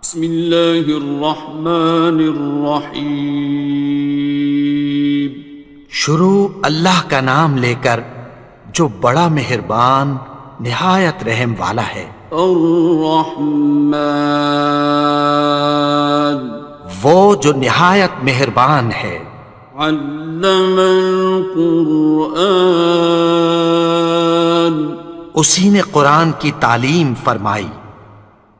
بسم اللہ الرحمن الرحیم۔ شروع اللہ کا نام لے کر جو بڑا مہربان نہایت رحم والا ہے۔ الرحمن، وہ جو نہایت مہربان ہے۔ علم القرآن، اسی نے قرآن کی تعلیم فرمائی۔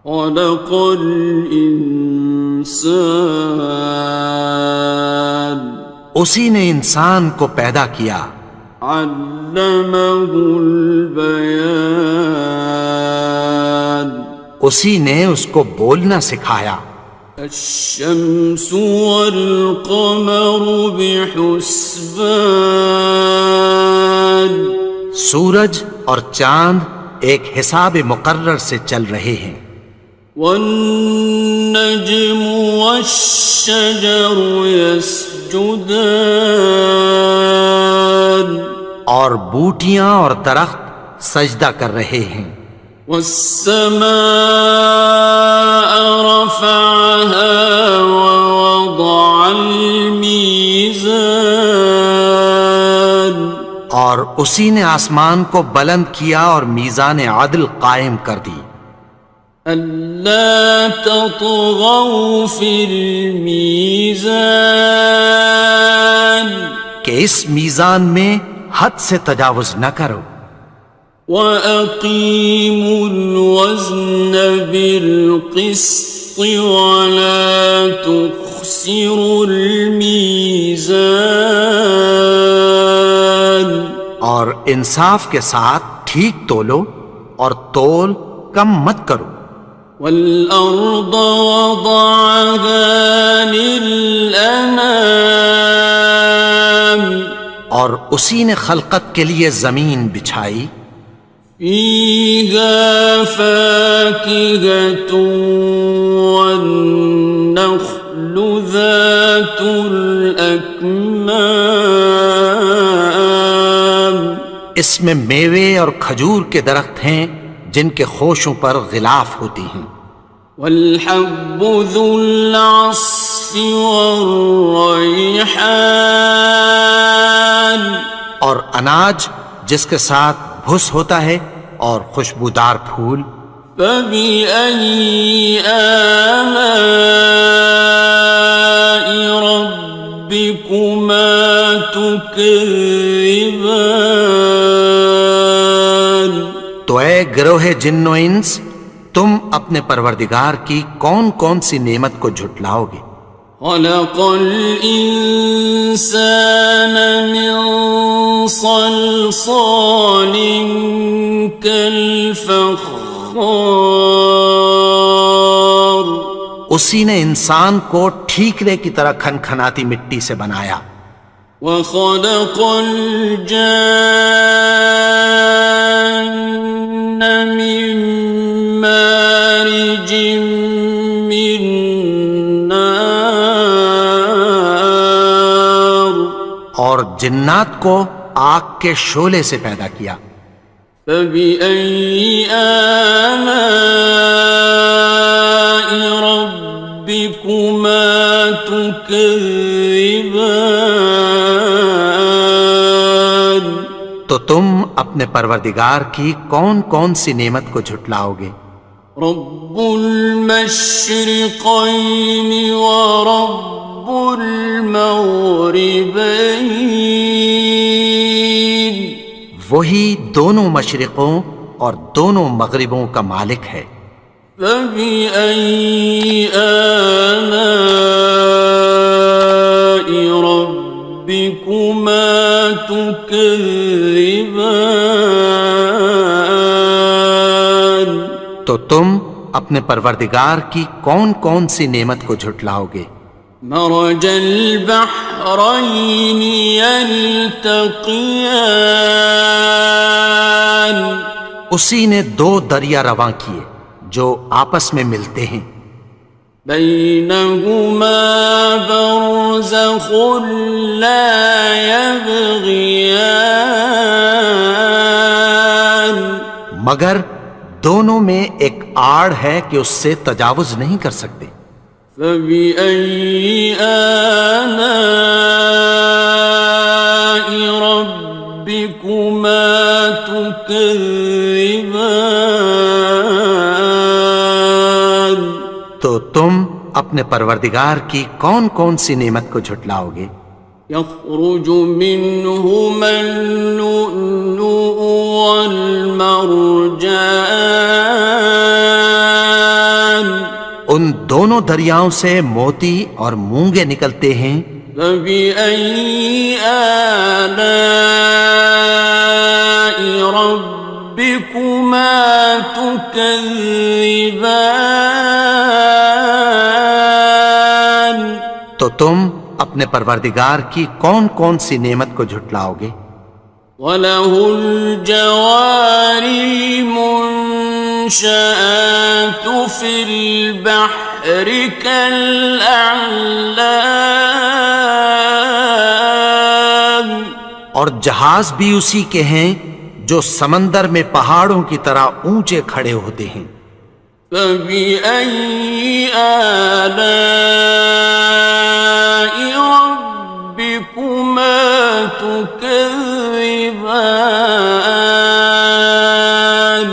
خلق الانسان، اسی نے انسان کو پیدا کیا۔ علمہ البیان، اسی نے اس کو بولنا سکھایا۔ الشمس والقمر بحسبان، سورج اور چاند ایک حساب مقرر سے چل رہے ہیں۔ والنجم والشجر يسجدان، اور بوٹیاں اور درخت سجدہ کر رہے ہیں۔ والسماء رفعها ووضع الميزان، اور اسی نے آسمان کو بلند کیا اور میزان عدل قائم کر دی۔ ألا تطغوا في الميزان، کہ اس میزان میں حد سے تجاوز نہ کرو۔ وَأَقِيمُوا الْوَزْنَ بِالْقِسْطِ وَلَا تُخْسِرُوا الْمِيزَانَ، اور انصاف کے ساتھ ٹھیک تولو اور تول کم مت کرو۔ وَالْأَرْضَ وَضَعَهَا لِلْأَنَامِ، اور اسی نے خلقت کے لیے زمین بچھائی۔ فِيهَا فَاكِهَةٌ وَالنَّخْلُ ذَاتُ الْأَكْمَامِ، اس میں میوے اور کھجور کے درخت ہیں جن کے خوشوں پر غلاف ہوتی ہیں۔ وَالْحَبُّ ذُو الْعَصْفِ وَالرَّيْحَانِ، اور اناج جس کے ساتھ بھس ہوتا ہے اور خوشبودار پھول۔ فَبِأَيِّ آلَاءِ رَبِّكُمَا تُكَذِّبَانِ، تو اے گروہ جن و انس، تم اپنے پروردگار کی کون کون سی نعمت کو جھٹلاؤ گے؟ خَلَقَ الْإِنسَانَ مِنْ صَلْصَالٍ كَالْفَخَّارِ، اسی نے انسان کو ٹھیکرے کی طرح کھنکھناتی مٹی سے بنایا۔ وَخَلَقَ الْجَانَّ مِن مَّارِجٍ مِّن نَّارٍ، اور جنات کو آگ کے شعلے سے پیدا کیا۔ فَبِأَيِّ آلَاءِ رَبِّكُمَا تُكَذِّبَانِ، تو تم اپنے پروردگار کی کون کون سی نعمت کو جھٹلاؤ گے؟ رب المشرقین ورب المغربین، وہی دونوں مشرقوں اور دونوں مغربوں کا مالک ہے۔ فَبِأَيِّ آلَاءِ رَبِّكُمَا تُكَذِّبَانِ، تو تم اپنے پروردگار کی کون کون سی نعمت کو جھٹلاؤ گے؟ مرج البحرین یلتقیان، اسی نے دو دریا رواں کیے جو آپس میں ملتے ہیں۔ بینہما برزخ لا یبغیان، مگر دونوں میں ایک آڑ ہے کہ اس سے تجاوز نہیں کر سکتے۔ فبأي آلاء ربكما تكذبان؟ تو تم اپنے پروردگار کی کون کون سی نعمت کو جھٹلاؤ گے؟ يخرج منهما اللؤلؤ والمرجان، ان دونوں دریاؤں سے موتی اور مونگے نکلتے ہیں۔ فبأي آلاء ربكما تكذبان؟ تو تم اپنے پروردگار کی کون کون سی نعمت کو جھٹلاؤ گے؟ وَلَهُ الْجَوَارِ الْمُنشَآتُ فِي الْبَحْرِ كَالْأَعْلَامِ، اور جہاز بھی اسی کے ہیں جو سمندر میں پہاڑوں کی طرح اونچے کھڑے ہوتے ہیں۔ فَبِأَيِّ آلَاءِ رَبِّكُمَا تُكَذِّبَانِ؟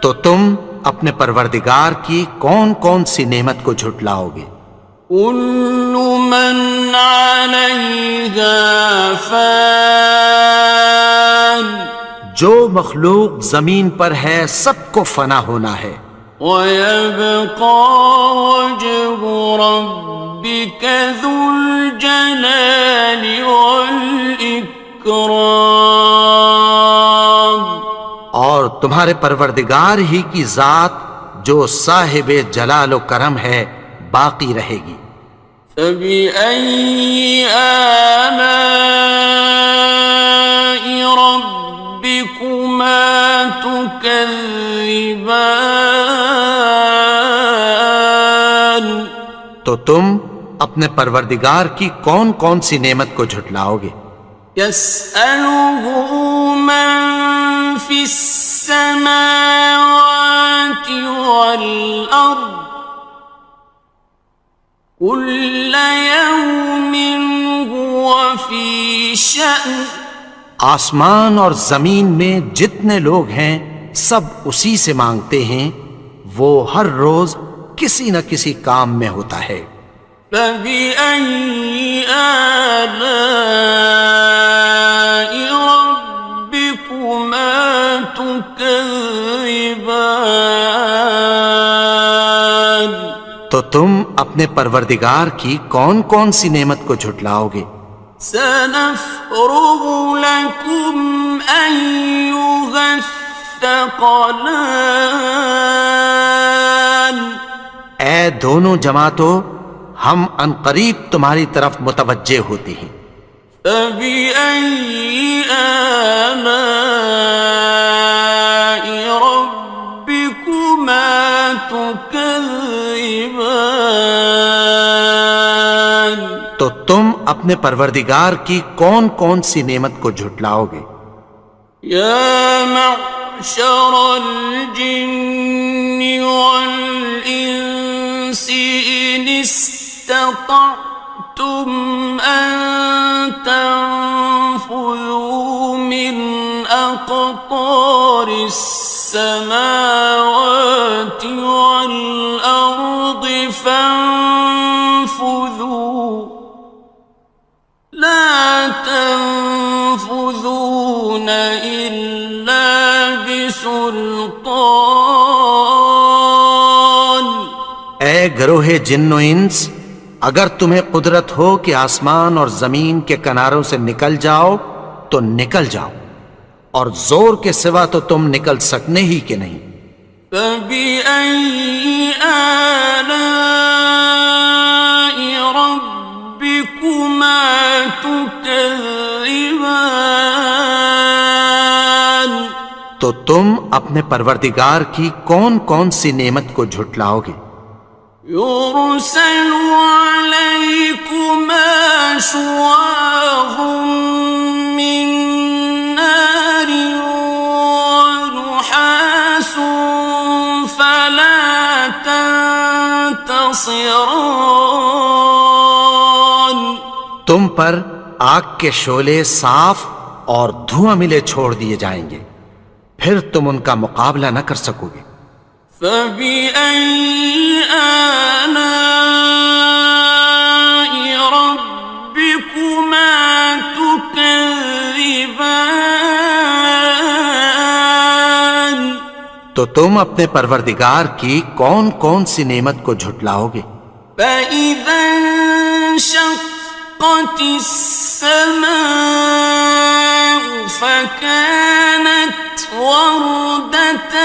تو تم اپنے پروردگار کی کون کون سی نعمت کو جھٹلاؤ گے؟ كُلُّ مَنْ عَلَيْهَا فَانٍ، جو مخلوق زمین پر ہے سب کو فنا ہونا ہے۔ وَيَبْقَى وَجْهُ رَبِّكَ ذُو الْجَلَالِ وَالْإِكْرَامِ، اور تمہارے پروردگار ہی کی ذات جو صاحب جلال و کرم ہے باقی رہے گی۔ فَبِأَيِّ آلَاءِ رَبِّكُمَا تُكَذِّبَانِ؟ تو تم اپنے پروردگار کی کون کون سی نعمت کو جھٹلاؤ گے؟ يَسْأَلُهُ مَن فِي السَّمَاوَاتِ وَالْأَرْضِ كُلَّ يَوْمٍ هُوَ فِي شَأْنٍ، آسمان اور زمین میں جتنے لوگ ہیں سب اسی سے مانگتے ہیں، وہ ہر روز کسی نہ کسی کام میں ہوتا ہے۔ فَبِأَيِّ آلَاءِ رَبِّكُمَا تُكَذِّبَانِ؟ تو تم اپنے پروردگار کی کون کون سی نعمت کو جھٹلاؤ گے؟ سَنَفْرُغُ لَكُمْ أَيُّهَ الثَّقَلَانِ، اے دونوں جماعتوں، ہم عنقریب تمہاری طرف متوجہ ہوتے ہیں۔ فَبِأَيِّ آلَاءِ رَبِّكُمَا تُكَذِّبَانِ؟ تو تم اپنے پروردگار کی کون کون سی نعمت کو جھٹلاؤ گے؟ يَا مَعْشَرَ الْجِنِّ وَالْإِنسِ إِنِ اسْتَطَعْتُمْ أَن تَنفُذُوا مِنْ أَقْطَارِ السَّمَاوَاتِ وَالْأَرْضِ فَانفُذُوا لَا تَنفُذُونَ إِلَّا بِسُلْطَانٍ۔ اے گروہ جن و انس، اگر تمہیں قدرت ہو کہ آسمان اور زمین کے کناروں سے نکل جاؤ تو نکل جاؤ، اور زور کے سوا تو تم نکل سکنے ہی کہ نہیں۔ فَبِأَيِّ آلَاءِ رَبِّكُمَا تُكَذِّبَانِ؟ تو تم اپنے پروردگار کی کون کون سی نعمت کو جھٹلاؤ گے؟ يُرْسَلُ عَلَيْكُمَا شُوَاظٌ مِّن نَّارٍ وَنُحَاسٌ فَلَا خصران. تم پر آگ کے شعلے صاف اور دھواں ملے چھوڑ دیے جائیں گے، پھر تم ان کا مقابلہ نہ کر سکو گے۔ فبأي آلاء ربكما تكذبان. تو تم اپنے پروردگار کی کون کون سی نعمت کو جھٹلاؤ گے؟ فإذا انشقت السماء فكانت وردة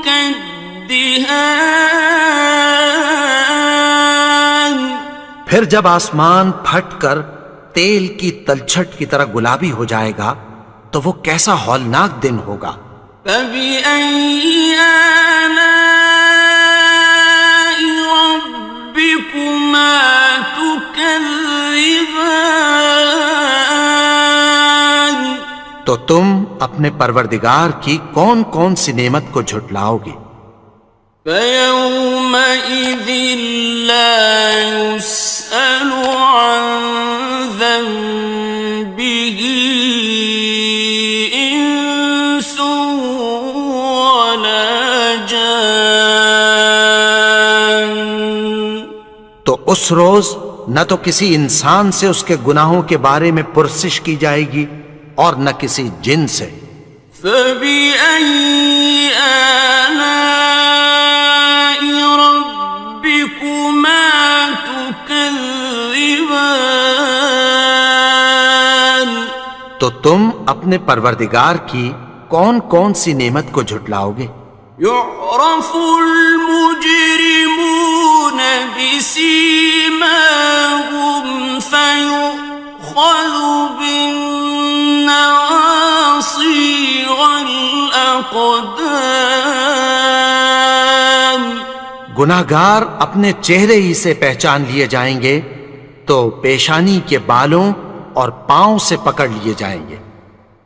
كالدهان. پھر جب آسمان پھٹ کر تیل کی تلچھٹ کی طرح گلابی ہو جائے گا تو وہ کیسا ہولناک دن ہوگا۔ فبأي آلاء ربكما تكذبان. تو تم اپنے پروردگار کی کون کون سی نعمت کو جھٹلاؤ گے؟ فيومئذ لا يسأل عن ذنبه إنس ولا جان. تو اس روز نہ تو کسی انسان سے اس کے گناہوں کے بارے میں پرسش کی جائے گی اور نہ کسی جن سے۔ فبأي آلاء ربكما تكذبان. تو تم اپنے پروردگار کی کون کون سی نعمت کو جھٹلاؤ گے؟ يعرف المجرمون بسيماهم فيؤخذ بالنواصي والأقدام. گناہگار اپنے چہرے ہی سے پہچان لیے جائیں گے تو پیشانی کے بالوں اور پاؤں سے پکڑ لیے جائیں گے۔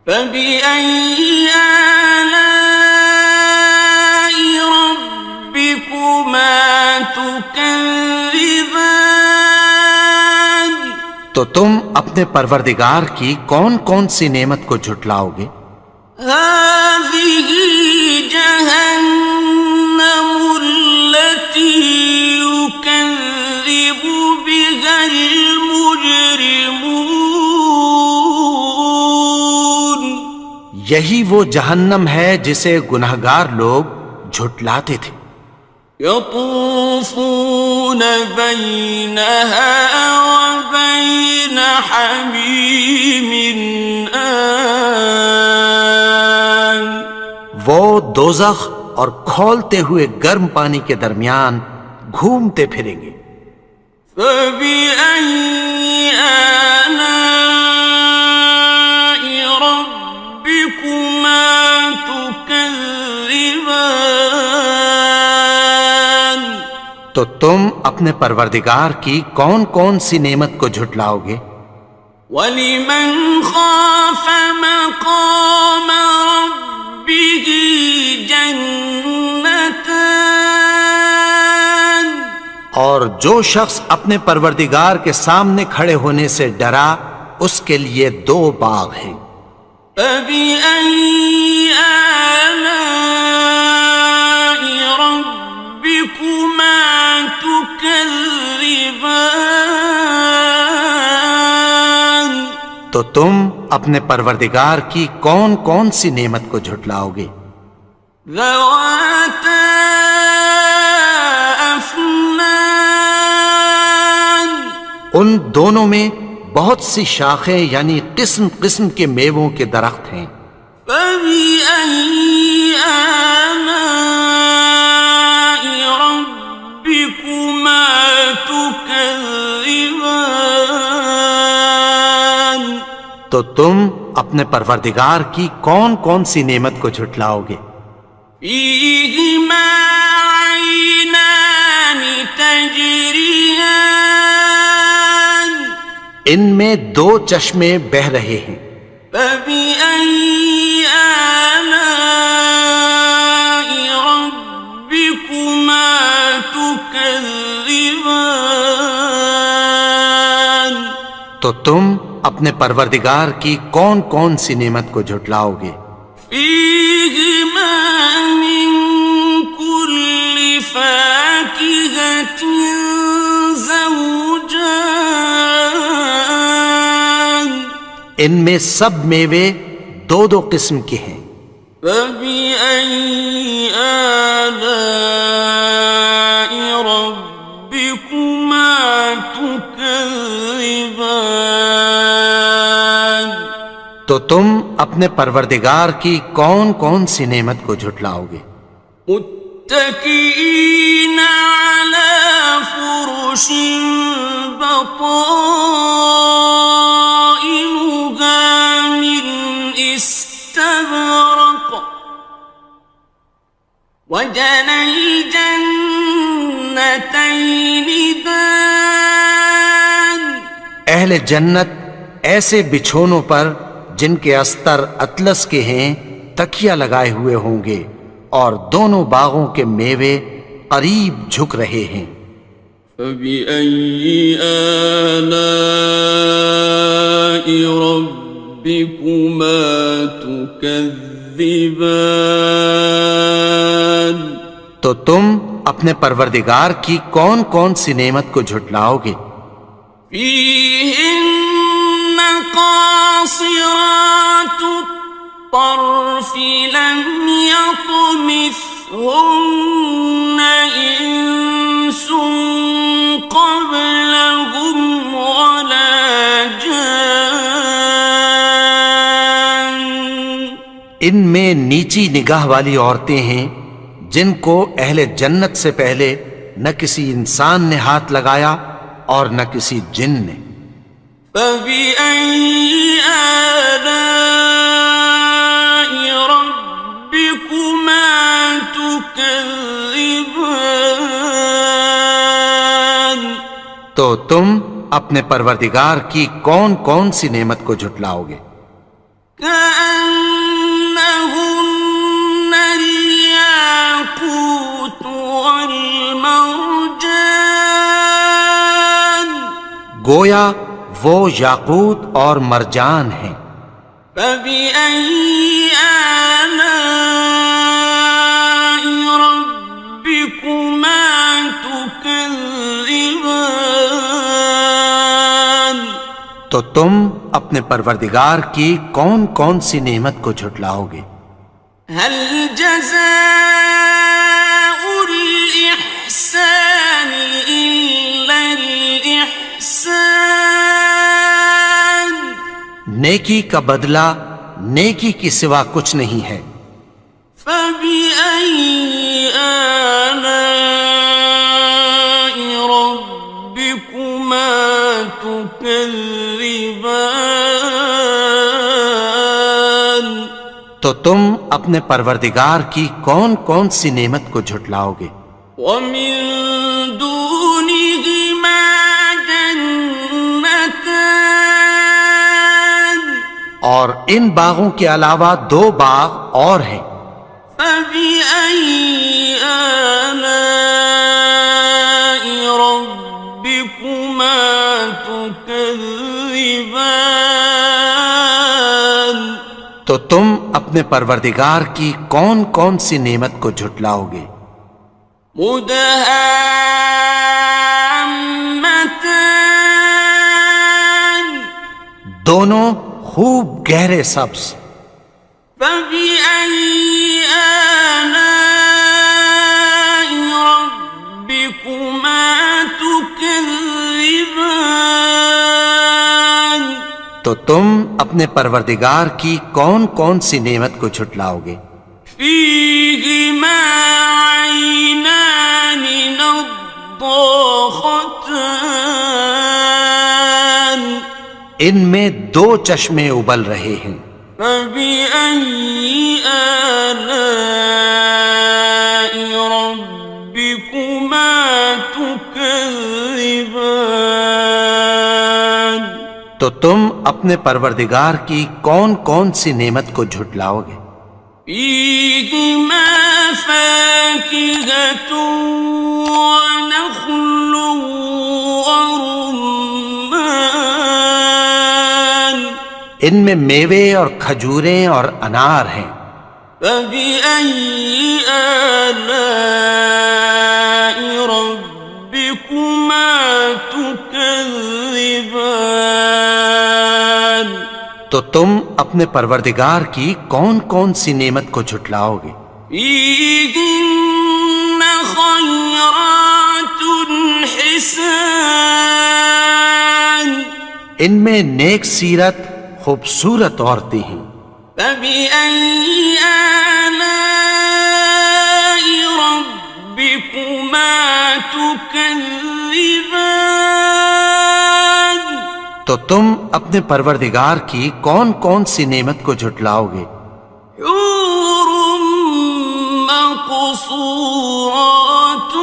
فبأي آلاء ربكما تكذبان. تو تم اپنے پروردگار کی کون کون سی نعمت کو جھٹلاؤ گے؟ هذه جهنم التي يكذب بها المجرمون. یہی وہ جہنم ہے جسے گناہگار لوگ جھٹلاتے تھے۔ يطوفون بينها وبين حميم آن. وہ دوزخ اور کھولتے ہوئے گرم پانی کے درمیان گھومتے پھریں گے۔ فبأي آلاء ربكما تكذبان. تو تم اپنے پروردگار کی کون کون سی نعمت کو جھٹلاؤ گے؟ وَلِمَنْ خَافَ مَقَامَ رَبِّهِ جَنَّتَانِ. اور جو شخص اپنے پروردگار کے سامنے کھڑے ہونے سے ڈرا اس کے لیے دو باغ ہیں۔ فَبِأَيِّ آلَاءِ رَبِّكُمَا تُكَذِّبَانِ. تو تم اپنے پروردگار کی کون کون سی نعمت کو جھٹلاؤ گے؟ ذَوَاتَا أَفْنَانٍ. ان دونوں میں بہت سی شاخیں یعنی قسم قسم کے میووں کے درخت ہیں۔ فَبِأَيِّ آلَاءِ رَبِّكُمَا تُكَذِّبَانِ. تو تم اپنے پروردگار کی کون کون سی نعمت کو جھٹلاؤ گے؟ فِيهِمَا عَيْنَانِ تَجْرِيَانِ. ان میں دو چشمے بہہ رہے ہیں۔ فَبِأَيِّ آلَاءِ رَبِّكُمَا تُكَذِّبَانِ. تم اپنے پروردگار کی کون کون سی نعمت کو جھٹلاؤ گے؟ فيهما من كل فاكهة زوجان ان میں سب میوے دو دو قسم کے ہیں۔ فبأي آلاء ربكما تكذبان تو تم اپنے پروردگار کی کون کون سی نعمت کو جھٹلاؤ گے؟ متكئين على فرش بطائنها من استبرق وجنى الجنتين دان اہل جنت ایسے بچھونوں پر جن کے استر اطلس کے ہیں تکیہ لگائے ہوئے ہوں گے، اور دونوں باغوں کے میوے قریب جھک رہے ہیں۔ فبأي آلاء ربكما تكذبان تو تم اپنے پروردگار کی کون کون سی نعمت کو جھٹلاؤ گے؟ فيهن قاصرات الطرف لم يطمثهن إنس قبلهم ولا جان ان میں نیچی نگاہ والی عورتیں ہیں جن کو اہل جنت سے پہلے نہ کسی انسان نے ہاتھ لگایا اور نہ کسی جن نے۔ فبأي آلاء ربكما تكذبان تو تم اپنے پروردگار کی کون کون سی نعمت کو جھٹلاؤ گے؟ كأنهن الياقوت والمرجان گویا وہ یاقوت اور مرجان ہیں۔ فبأي آلاء ربكما تكذبان تو تم اپنے پروردگار کی کون کون سی نعمت کو جھٹلاؤ گے؟ هل جزاء الإحسان إلا الإحسان نیکی کا بدلہ نیکی کی سوا کچھ نہیں ہے۔ فبأي آلاء ربكما تكذبان تو تم اپنے پروردگار کی کون کون سی نعمت کو جھٹلاؤ گے؟ ومن دونهما جنتان اور ان باغوں کے علاوہ دو باغ اور ہیں۔ فبأي آلاء ربكما تكذبان تو تم اپنے پروردگار کی کون کون سی نعمت کو جھٹلاؤ گے؟ مدهامتان دونوں خوب گہرے سبز۔ فبأي آلاء ربكما تكذبان تو تم اپنے پروردگار کی کون کون سی نعمت کو جھٹلاؤ گے؟ فيهما عينان نضاختان ان میں دو چشمے ابل رہے ہیں۔ فبأي آلاء ربكما تكذبان تو تم اپنے پروردگار کی کون کون سی نعمت کو جھٹلاؤ گے؟ فيهما فاكهة ونخل ورمان ان میں میوے اور کھجوریں اور انار ہیں۔ فبأي آلاء ربكما تكذبان؟ تو تم اپنے پروردگار کی کون کون سی نعمت کو جھٹلاؤ گے؟ فيهن خيرات حسان، ان میں نیک سیرت خوبصورت عورتیں ہیں۔ فبأي آلاء ربكما تكذبان؟ تو تم اپنے پروردگار کی کون کون سی نعمت کو جھٹلاؤ گے؟ حور مقصورات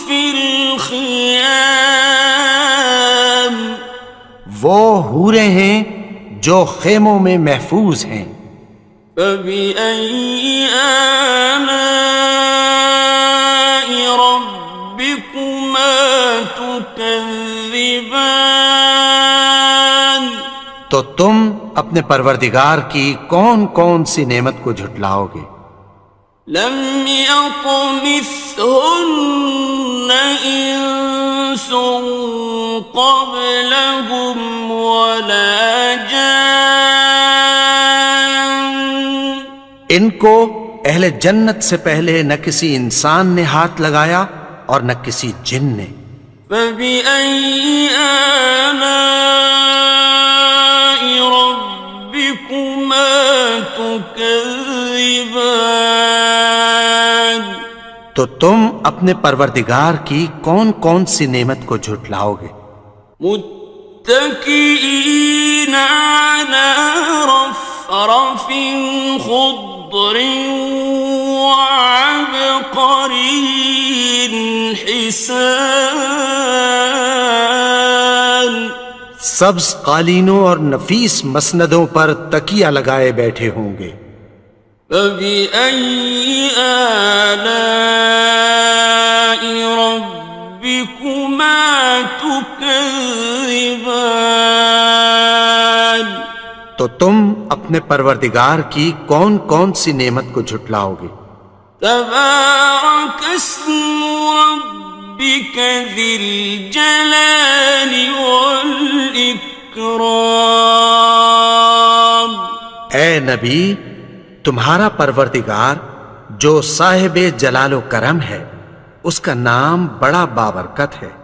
في الخيام، وہ حوریں ہیں جو خیموں میں محفوظ ہیں۔ فبأي آلاء ربكما تكذبان؟ تو تم اپنے پروردگار کی کون کون سی نعمت کو جھٹلاؤ گے؟ لم يطمثهن إنس قبلهم ولا جان، ان کو اہل جنت سے پہلے نہ کسی انسان نے ہاتھ لگایا اور نہ کسی جن نے۔ فبأي آلاء ربكما تكذبان؟ تو تم اپنے پروردگار کی کون کون سی نعمت کو جھٹلاؤ گے؟ متكئين على رفرف خضر وعبقري حسان، سبز قالینوں اور نفیس مسندوں پر تکیہ لگائے بیٹھے ہوں گے۔ فبأي آلاء ربكما تكذبان؟ تو تم اپنے پروردگار کی کون کون سی نعمت کو جھٹلاؤ گے؟ تبارك اسم ربك ذي الجلال والإكرام۔ اے نبی، تمہارا پروردگار جو صاحب جلال و کرم ہے، اس کا نام بڑا بابرکت ہے۔